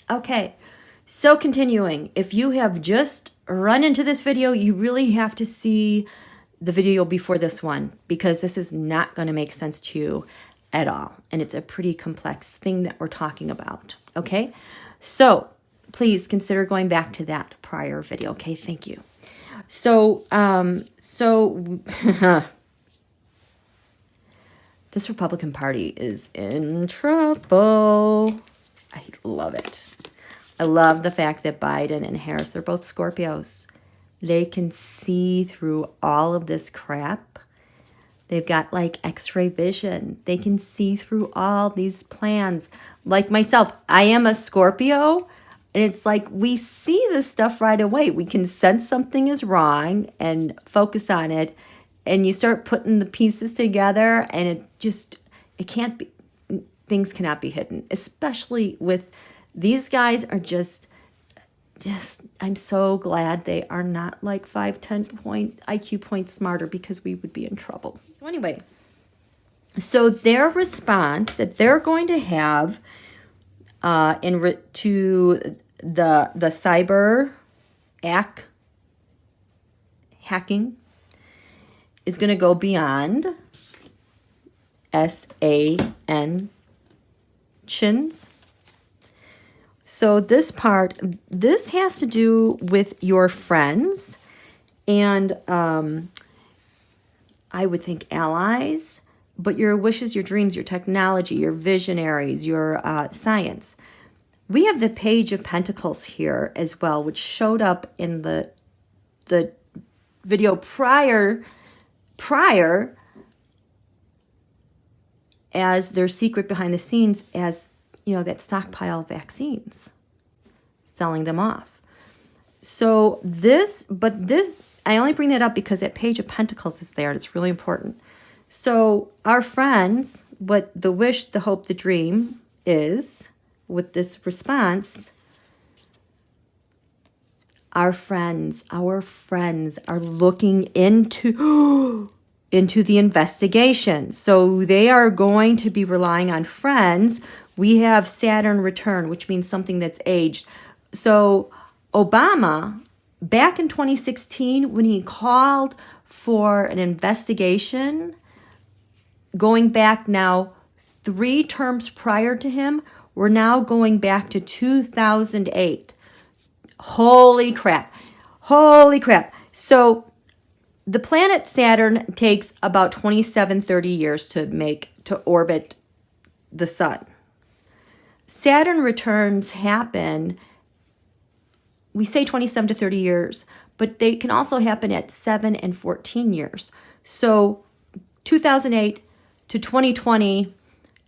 Okay, so continuing, if you have just run into this video, you really have to see the video before this one, because this is not going to make sense to you at all. And it's a pretty complex thing that we're talking about. Okay, so please consider going back to that prior video. Okay, thank you. So, this Republican Party is in trouble. I love it. I love the fact that Biden and Harris, they're both Scorpios. They can see through all of this crap. They've got like x-ray vision. They can see through all these plans. Like myself, I am a Scorpio, and it's like we see this stuff right away. We can sense something is wrong and focus on it, and you start putting the pieces together, and it can't be, things cannot be hidden, especially with these guys are just, I'm so glad they are not like 5-10 point IQ points smarter, because we would be in trouble. So anyway, so their response that they're going to have to the cyber hacking is going to go beyond SAN chins. So this has to do with your friends and I would think allies, but your wishes, your dreams, your technology, your visionaries, your science. We have the Page of Pentacles here as well, which showed up in the video prior as their secret behind the scenes, as you know, that stockpile of vaccines, selling them off. So I only bring that up because that Page of Pentacles is there, and it's really important. So our friends, what the wish, the hope, the dream is with this response, our friends are looking into the investigation. So they are going to be relying on friends. We have Saturn return, which means something that's aged. So Obama, back in 2016, when he called for an investigation, going back now 3 terms prior to him, we're now going back to 2008. Holy crap. So the planet Saturn takes about 30 years to orbit the sun. Saturn returns happen, we say 27 to 30 years, but they can also happen at 7 and 14 years. So 2008 to 2020,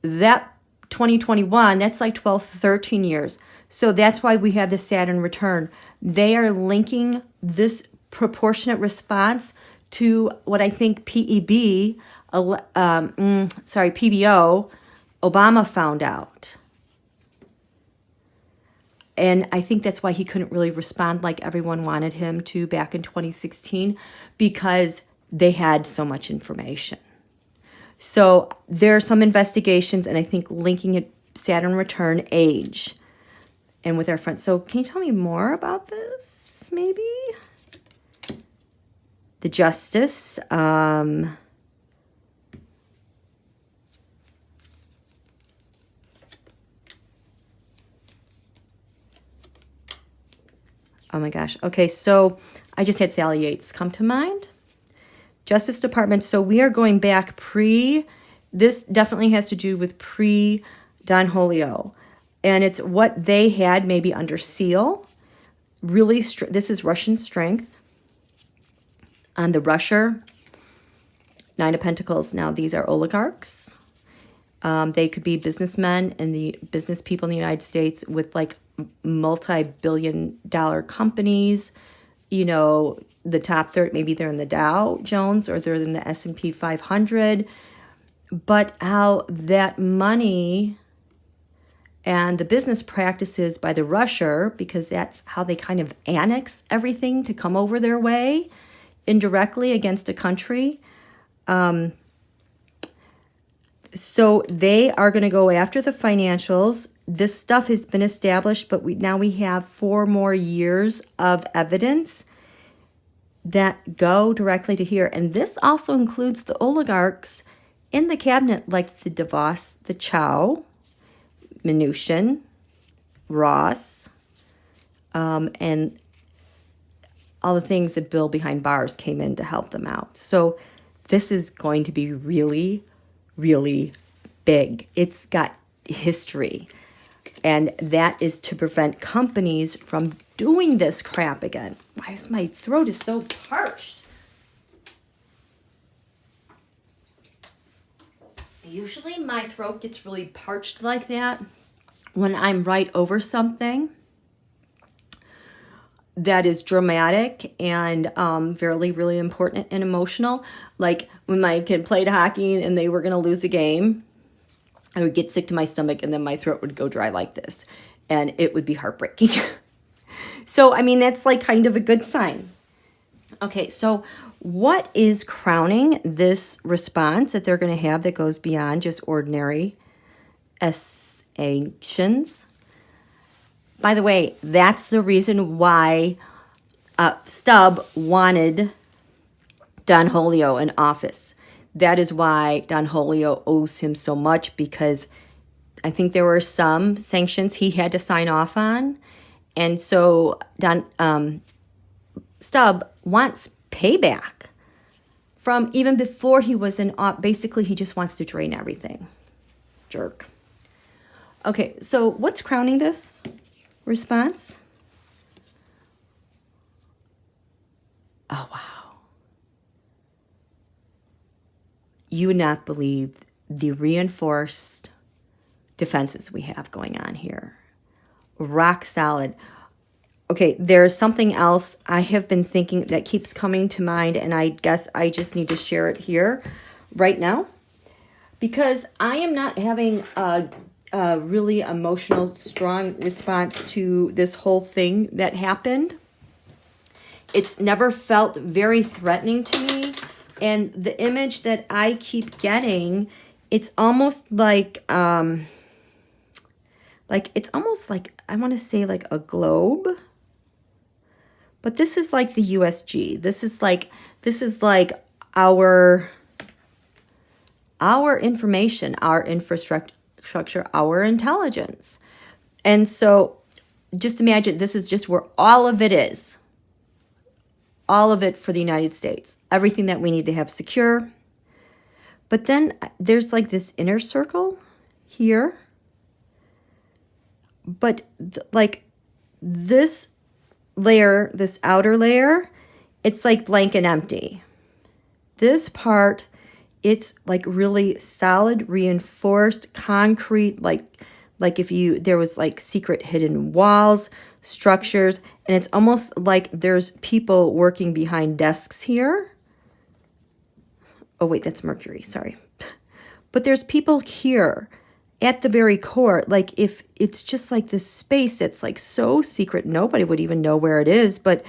that 2021, that's like 12, 13 years. So that's why we have the Saturn return. They are linking this proportionate response to what I think PBO, Obama found out. And I think that's why he couldn't really respond like everyone wanted him to back in 2016, because they had so much information. So there are some investigations, and I think linking it Saturn return age and with our friends. So can you tell me more about this, maybe? The Justice. Oh my gosh. Okay, so I just had Sally Yates come to mind. Justice Department. So we are going back this definitely has to do with pre-Don Julio. And it's what they had maybe under seal. Really, this is Russian strength. On the Russia, 9 of Pentacles. Now, these are oligarchs. They could be businessmen and the business people in the United States with like multi-billion-dollar companies. You know, the top 30, maybe they're in the Dow Jones or they're in the S&P 500. But how that money and the business practices by the Russia, because that's how they kind of annex everything to come over their way indirectly against a country. So they are going to go after the financials. this stuff has been established, but now we have 4 more years of evidence that go directly to here. And this also includes the oligarchs in the cabinet, like the DeVos, the Chow, Mnuchin, Ross, and all the things that Bill behind bars came in to help them out. So this is going to be really, really big. It's got history. And that is to prevent companies from doing this crap again. Why is my throat is so parched? Usually my throat gets really parched like that when I'm right over something that is dramatic and really, really important and emotional. Like when my kid played hockey and they were going to lose a game, I would get sick to my stomach and then my throat would go dry like this. And it would be heartbreaking. So, I mean, that's like kind of a good sign. Okay, so what is crowning this response that they're going to have that goes beyond just ordinary actions? By the way, that's the reason why Stubb wanted Don Julio in office. That is why Don Julio owes him so much, because I think there were some sanctions he had to sign off on. And so Stubb wants payback from even before he was in office. Basically, he just wants to drain everything. Jerk. Okay, so what's crowning this response? Oh, wow. You would not believe the reinforced defenses we have going on here. Rock solid. Okay, there's something else I have been thinking that keeps coming to mind, and I guess I just need to share it here right now, because I am not having a really emotional, strong response to this whole thing that happened. It's never felt very threatening to me. And the image that I keep getting, it's almost like it's almost like, I want to say like a globe. But this is like the USG. This is like our information, our infrastructure, our intelligence. And so just imagine this is just where all of it is. All of it for the United States. Everything that we need to have secure. But then there's like this inner circle here. But like this layer, this outer layer, it's like blank and empty. This part, it's like really solid, reinforced, concrete, like if there was like secret hidden walls, structures, and it's almost like there's people working behind desks here. Oh wait, that's Mercury, sorry. But there's people here at the very core, like if it's just like this space that's like so secret, nobody would even know where it is, but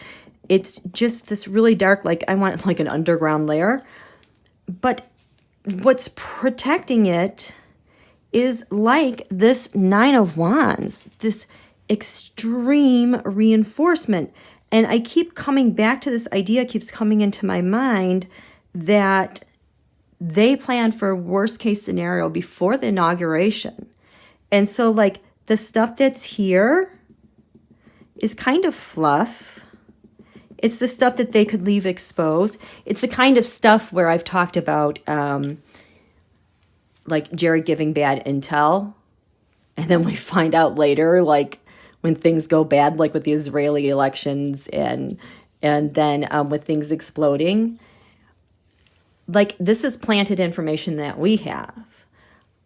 it's just this really dark, like I want like an underground layer. But what's protecting it is like this 9 of Wands, this extreme reinforcement. And I keep coming back to this idea, keeps coming into my mind, that they planned for worst case scenario before the inauguration. And so like the stuff that's here is kind of fluff. It's the stuff that they could leave exposed. It's the kind of stuff where I've talked about like Jared giving bad intel. And then we find out later, like when things go bad, like with the Israeli elections and then with things exploding. Like this is planted information that we have.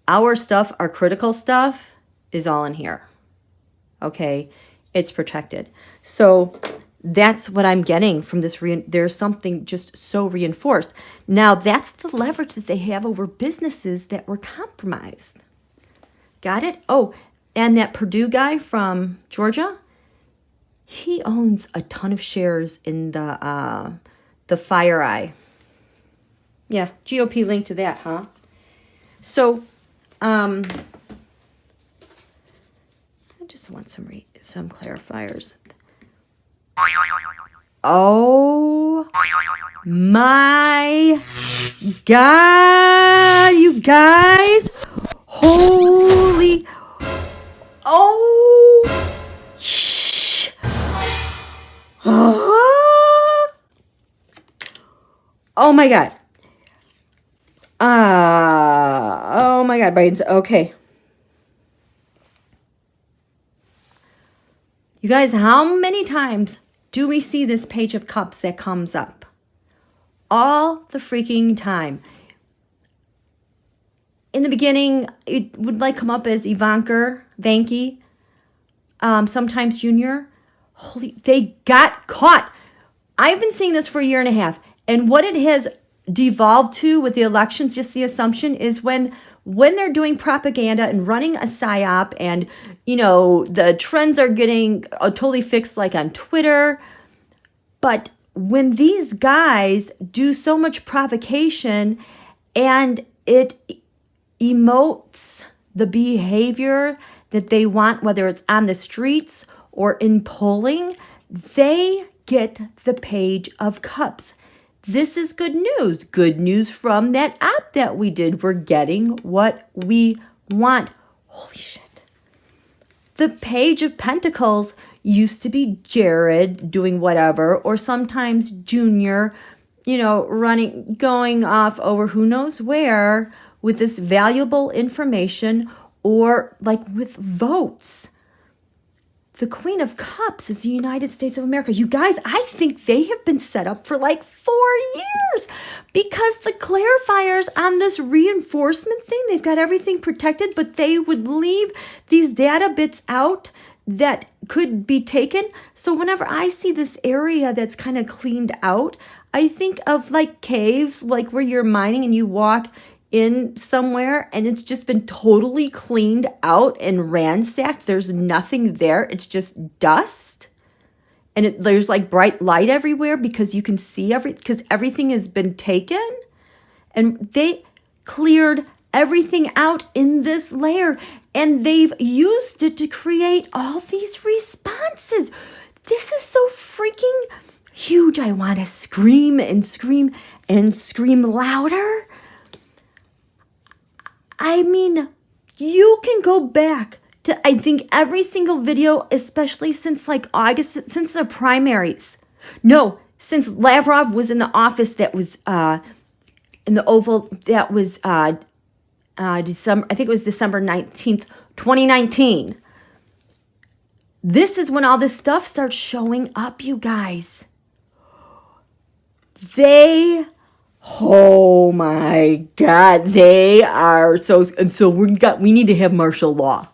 Our stuff, our critical stuff is all in here. Okay, it's protected. So that's what I'm getting from this. There's something just so reinforced. Now that's the leverage that they have over businesses that were compromised. Got it? Oh, and that Purdue guy from Georgia, he owns a ton of shares in the FireEye. Yeah, GOP link to that, huh? So, just want some clarifiers. Oh my God, you guys. Holy. Oh. Shh. Oh my God. Oh my God, Biden's okay. You guys, how many times do we see this Page of Cups that comes up? All the freaking time. In the beginning, it would like come up as Vanky, sometimes Junior. Holy, they got caught. I've been seeing this for a year and a half. And what it has devolved to with the elections, just the assumption is when they're doing propaganda and running a psyop and, you know, the trends are getting totally fixed like on Twitter. But when these guys do so much provocation and it emotes the behavior that they want, whether it's on the streets or in polling, they get the Page of Cups. This is good news. Good news from that app that we did. We're getting what we want. Holy shit. The Page of Pentacles used to be Jared doing whatever, or sometimes Junior, you know, going off over who knows where with this valuable information or like with votes. The Queen of Cups is the United States of America. You guys, I think they have been set up for like 4 years because the clarifiers on this reinforcement thing, they've got everything protected, but they would leave these data bits out that could be taken. So whenever I see this area that's kind of cleaned out, I think of like caves, like where you're mining and you walk in somewhere and it's just been totally cleaned out and ransacked. There's nothing there. It's just dust. And there's like bright light everywhere because you can see because everything has been taken. And they cleared everything out in this layer. And they've used it to create all these responses. This is so freaking huge. I want to scream and scream and scream louder. I mean, you can go back to, I think, every single video, especially since like August, since the primaries. No, since Lavrov was in the office that was in the Oval, that was December, I think it was December 19th, 2019. This is when all this stuff starts showing up, you guys. Oh my God, they are so, and so we need to have martial law.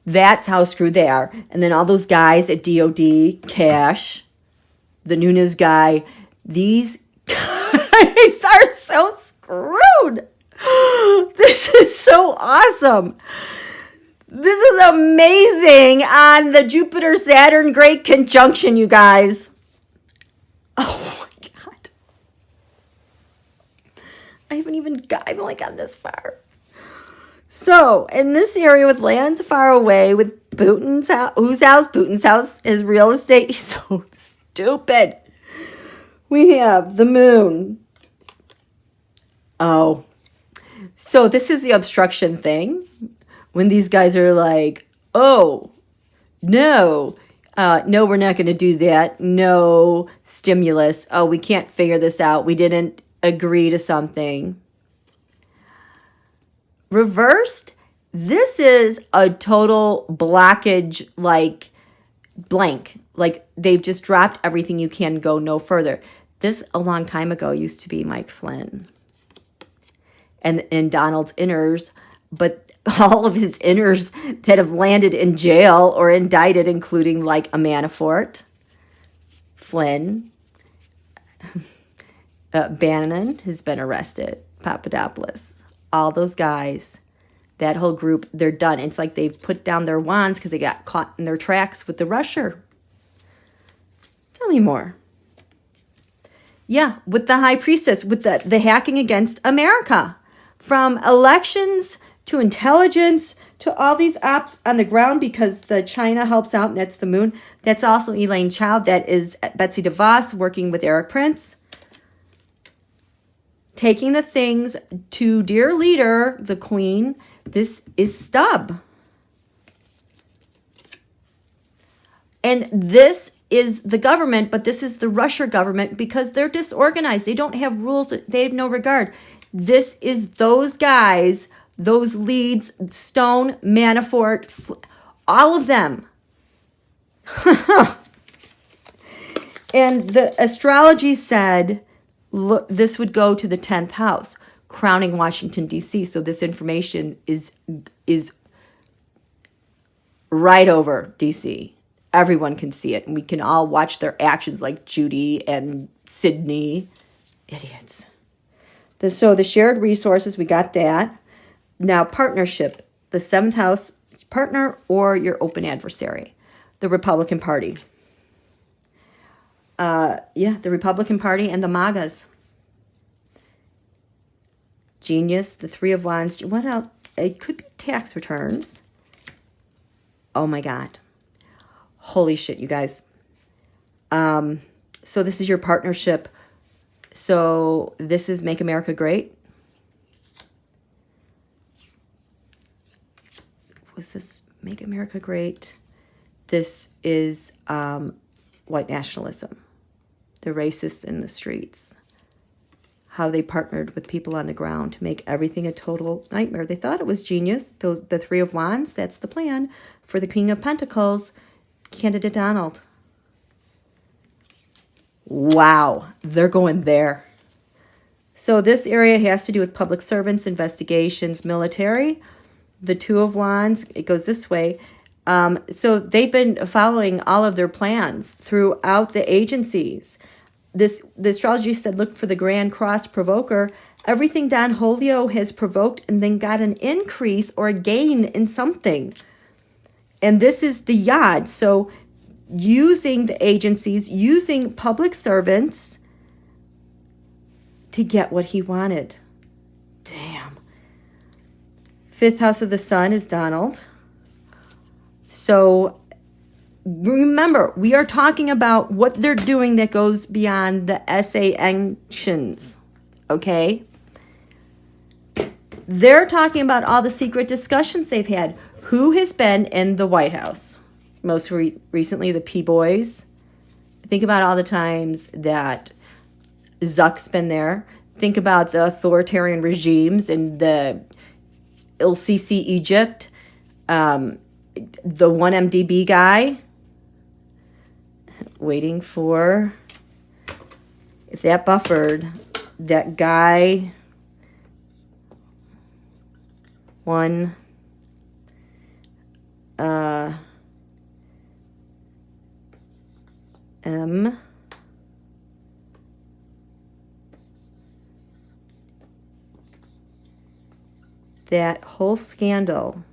That's how screwed they are. And then all those guys at DOD, Cash, the Nunes guy, these guys are so screwed. This is so awesome. This is amazing on the Jupiter-Saturn Great Conjunction, you guys. Oh my God. I haven't like gone this far. So, in this area with lands far away, with Putin's house, Putin's house is real estate. He's so stupid. We have the moon. Oh. So, this is the obstruction thing. When these guys are like, oh, no, we're not going to do that. No stimulus. Oh, we can't figure this out. We didn't agree to something. Reversed, this is a total blockage, like blank. Like they've just dropped everything. You can go no further. This, a long time ago, used to be Mike Flynn and Donald's inners, but all of his inners that have landed in jail or indicted, including like a Manafort, Flynn, Bannon has been arrested, Papadopoulos, all those guys, that whole group, they're done. It's like they've put down their wands because they got caught in their tracks with the rusher. Tell me more. Yeah, with the high priestess, with the hacking against America. From elections to intelligence, to all these apps on the ground, because the China helps out, and that's the moon. That's also Elaine Chao. That is Betsy DeVos working with Eric Prince. Taking the things to dear leader, the queen. This is Stub. And this is the government, but this is the Russia government because they're disorganized. They don't have rules. They have no regard. This is those guys, those leads, Stone, Manafort, all of them. And the astrology said, look, this would go to the 10th house, crowning Washington, D.C. So this information is right over D.C. Everyone can see it, and we can all watch their actions like Judy and Sydney. Idiots. So the shared resources, we got that. Now partnership, the 7th house, partner or your open adversary. The Republican Party. The Republican Party and the MAGAs. Genius, the 3 of Wands. What else? It could be tax returns. Oh my God. Holy shit, you guys. So this is your partnership. So this is Make America Great. Was this Make America Great? This is white nationalism. The racists in the streets. How they partnered with people on the ground to make everything a total nightmare. They thought it was genius. The 3 of Wands, that's the plan for the King of Pentacles. Candidate Donald. Wow, they're going there. So this area has to do with public servants, investigations, military. The 2 of Wands, it goes this way. So they've been following all of their plans throughout the agencies. The astrology said, look for the Grand Cross provoker. Everything Don Julio has provoked and then got an increase or a gain in something. And this is the Yod. So using the agencies, using public servants to get what he wanted. Damn. 5th house of the sun is Donald. So remember, we are talking about what they're doing that goes beyond the sanctions. Okay? They're talking about all the secret discussions they've had. Who has been in the White House? Most recently, the P-Boys. Think about all the times that Zuck's been there. Think about the authoritarian regimes in the Il-Sisi Egypt. The 1MDB guy. Waiting for... If that buffered, that guy... M. That whole scandal.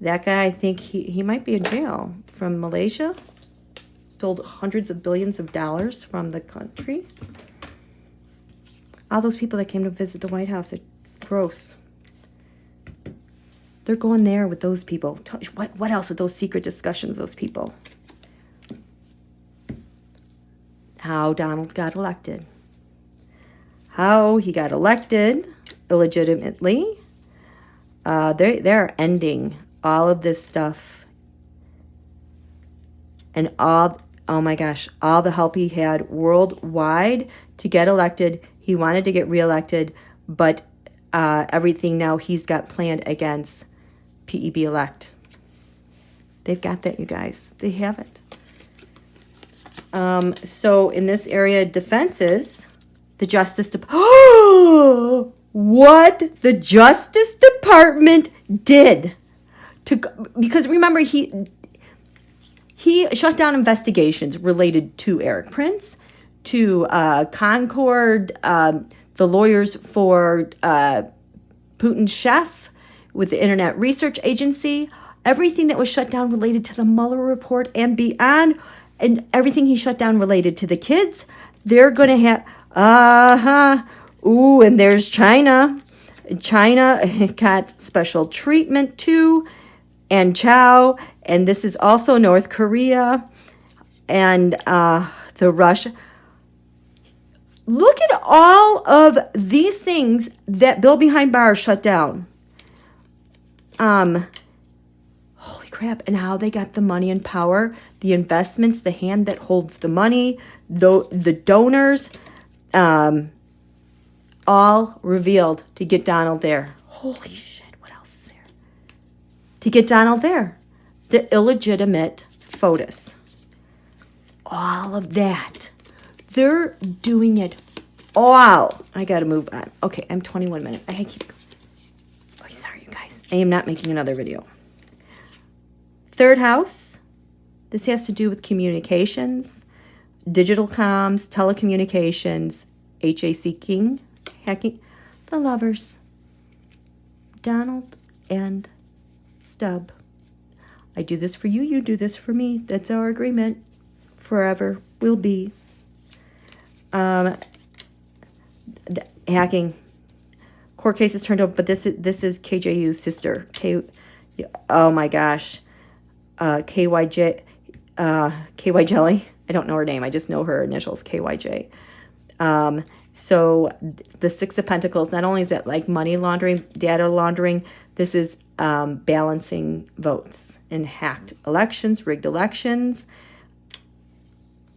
That guy, I think he might be in jail from Malaysia. Stole hundreds of billions of dollars from the country. All those people that came to visit the White House, it's gross. They're going there with those people. What else with those secret discussions, those people? How Donald got elected. How he got elected illegitimately. They're ending all of this stuff. And all, oh my gosh, all the help he had worldwide to get elected. He wanted to get reelected, but everything now he's got planned against PEB elect. They've got that, you guys. They have it. So in this area, defenses, the Justice Department. What the Justice Department did because remember he shut down investigations related to Eric Prince, to Concord, the lawyers for Putin's chef with the Internet Research Agency, everything that was shut down related to the Mueller report and beyond, and everything he shut down related to the kids. They're going to have, ooh, and there's China. China got special treatment too, and Chow, and this is also North Korea, and the Russia. Look at all of these things that Bill Behind Bars shut down. Holy crap, and how they got the money and power, the investments, the hand that holds the money, the donors, all revealed to get Donald there. Holy shit, what else is there? To get Donald there. The illegitimate FOTUS. All of that. They're doing it all. I gotta move on. Okay, I'm 21 minutes. I keep... Oh, sorry, you guys. I am not making another video. Third house. This has to do with communications, digital comms, telecommunications, HAC hacking, the lovers, Donald and Stub. I do this for you, you do this for me. That's our agreement. Forever will be. Hacking. Court cases turned over, but this is KJU's sister. Oh my gosh. KY Jelly. I don't know her name. I just know her initials, KYJ. So the Six of Pentacles, not only is that like money laundering, data laundering, this is balancing votes in hacked elections, rigged elections.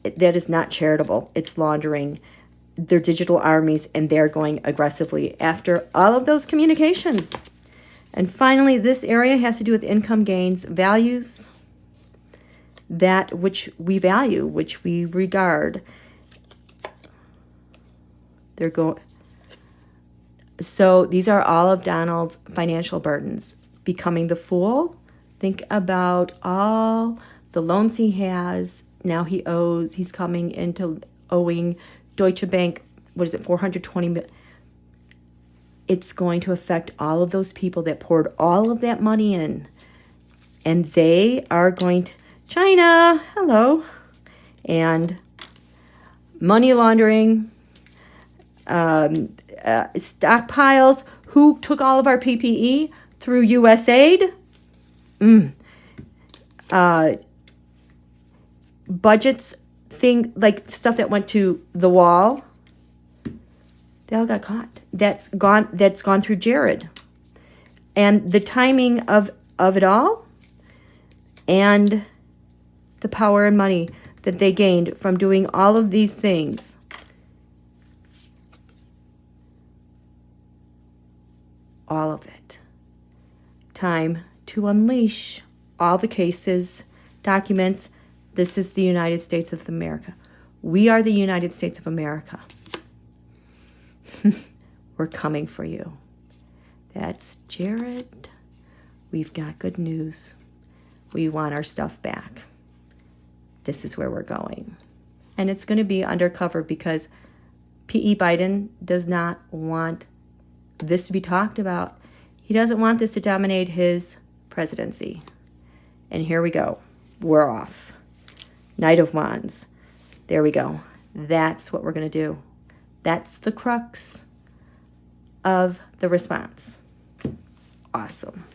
That is not charitable. It's laundering their digital armies, and they're going aggressively after all of those communications. And finally, this area has to do with income gains, values, that which we value, which we regard. They're going. So these are all of Donald's financial burdens. Becoming the fool. Think about all the loans he has. Now he owes. He's coming into owing Deutsche Bank. What is it? 420 million. It's going to affect all of those people that poured all of that money in, and they are going to China. Hello, and money laundering. Stockpiles. Who took all of our PPE through USAID? Budgets, like stuff that went to the wall. They all got caught. That's gone through Jared. And the timing of it all, and the power and money that they gained from doing all of these things. All of it. Time to unleash all the cases, documents. This is the United States of America. We are the United States of America. We're coming for you. That's Jared. We've got good news. We want our stuff back. This is where we're going. And it's going to be undercover because P.E. Biden does not want this to be talked about. He doesn't want this to dominate his presidency. And here we go. We're off. Knight of Wands. There we go. That's what we're going to do. That's the crux of the response. Awesome.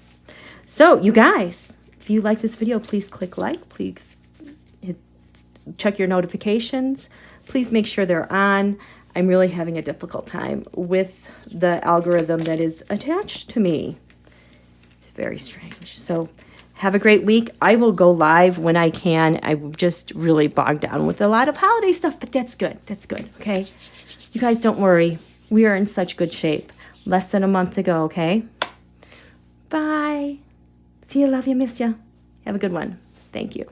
So, you guys, if you like this video, please click like. Please check your notifications. Please make sure they're on. I'm really having a difficult time with the algorithm that is attached to me. It's very strange. So, have a great week. I will go live when I can. I'm just really bogged down with a lot of holiday stuff, but that's good. That's good, okay? You guys don't worry. We are in such good shape. Less than a month to go, okay? Bye. See you, love you, miss you. Have a good one. Thank you.